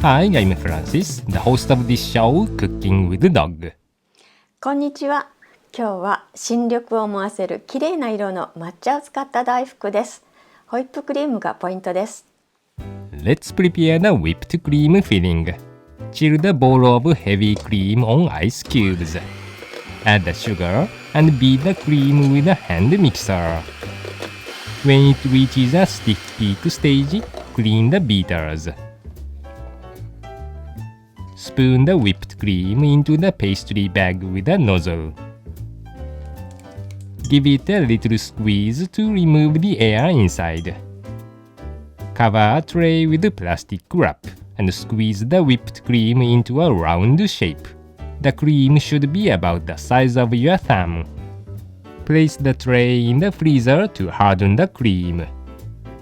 Hi, I'm Francis, the host of this show, Cooking with Dog. こんにちは。今日は新緑を思わせる綺麗な色の抹茶を使った大福です。ホイップクリームがポイントです。Let's prepare the whipped cream filling. Chill the bowl of heavy cream on ice cubes. Add the sugar and beat the cream with a hand mixer. When it reaches a stiff peak stage, clean the beaters. Spoon the whipped cream into the pastry bag with a nozzle. Give it a little squeeze to remove the air inside. Cover a tray with plastic wrap and squeeze the whipped cream into a round shape. The cream should be about the size of your thumb. Place the tray in the freezer to harden the cream.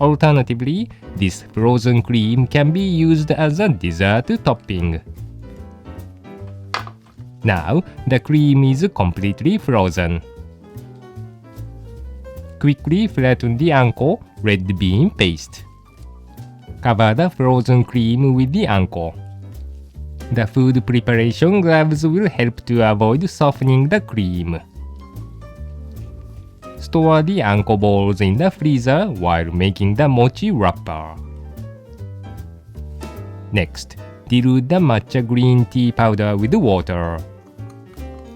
Alternatively, this frozen cream can be used as a dessert topping. Now, the cream is completely frozen. Quickly flatten the anko red bean paste. Cover the frozen cream with the anko. The food preparation gloves will help to avoid softening the cream. Store the anko balls in the freezer while making the mochi wrapper. Next, dilute the matcha green tea powder with water.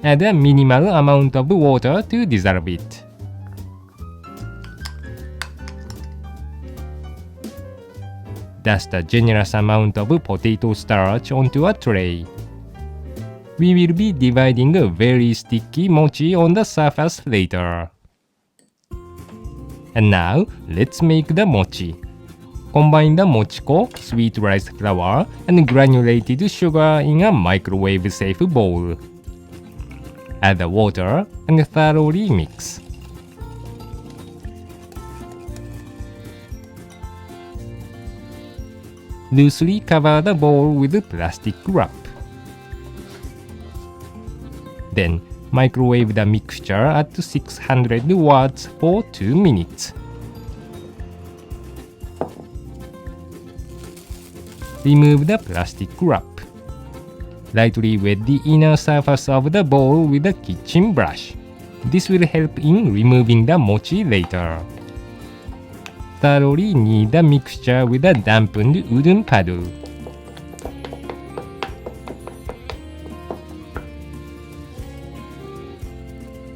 Add a minimal amount of water to dissolve it. Dust a generous amount of potato starch onto a tray. We will be dividing a very sticky mochi on the surface later. And now, let's make the mochi. Combine the mochiko, sweet rice flour, and granulated sugar in a microwave-safe bowl. Add the water and thoroughly mix. Loosely cover the bowl with plastic wrap. Then, microwave the mixture at 600 watts for 2 minutes. Remove the plastic wrap. Lightly wet the inner surface of the bowl with a kitchen brush. This will help in removing the mochi later. Thoroughly knead the mixture with a dampened wooden paddle.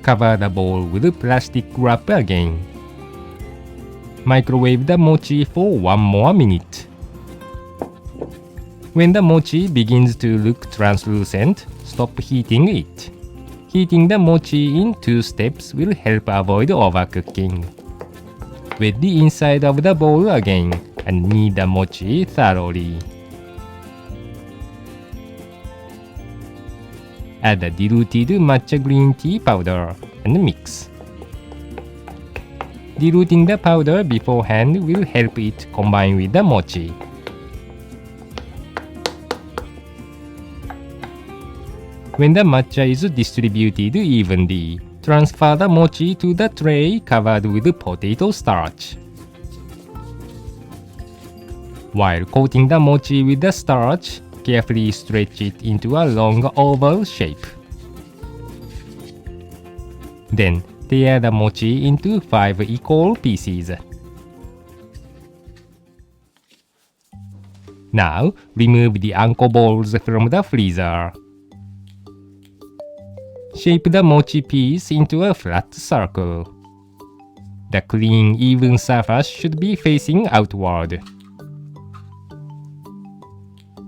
Cover the bowl with plastic wrap again. Microwave the mochi for 1 more minute. When the mochi begins to look translucent, stop heating it. Heating the mochi in 2 steps will help avoid overcooking. Wet the inside of the bowl again and knead the mochi thoroughly. Add the diluted matcha green tea powder and mix. Diluting the powder beforehand will help it combine with the mochi. When the matcha is distributed evenly, transfer the mochi to the tray covered with potato starch. While coating the mochi with the starch, carefully stretch it into a long oval shape. Then, tear the mochi into 5 equal pieces. Now, remove the anko balls from the freezer. Shape the mochi piece into a flat circle. The clean, even surface should be facing outward.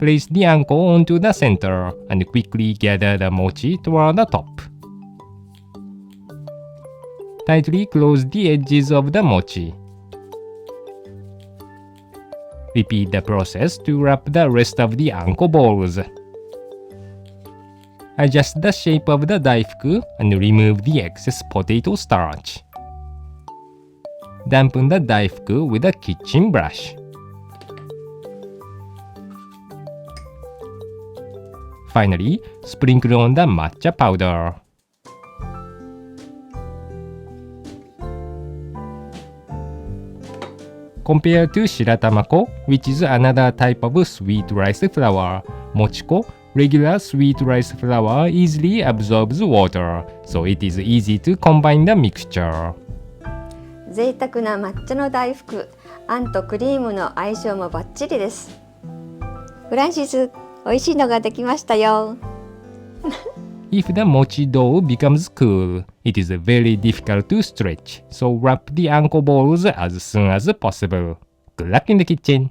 Place the anko onto the center and quickly gather the mochi toward the top. Tightly close the edges of the mochi. Repeat the process to wrap the rest of the anko balls. Adjust the shape of the daifuku and remove the excess potato starch. Dampen the daifuku with a kitchen brush. Finally, sprinkle on the matcha powder. compared to shiratamako, which is another type of sweet rice flour. Mochiko, regular sweet rice flour, easily absorbs water, so it is easy to combine the mixture. 贅沢な抹茶の大福、あんとクリームの相性もバッチリです。フランシス、美味しいのができましたよ。If the mochi dough becomes cool, it is very difficult to stretch, so wrap the anko balls as soon as possible. Good luck in the kitchen!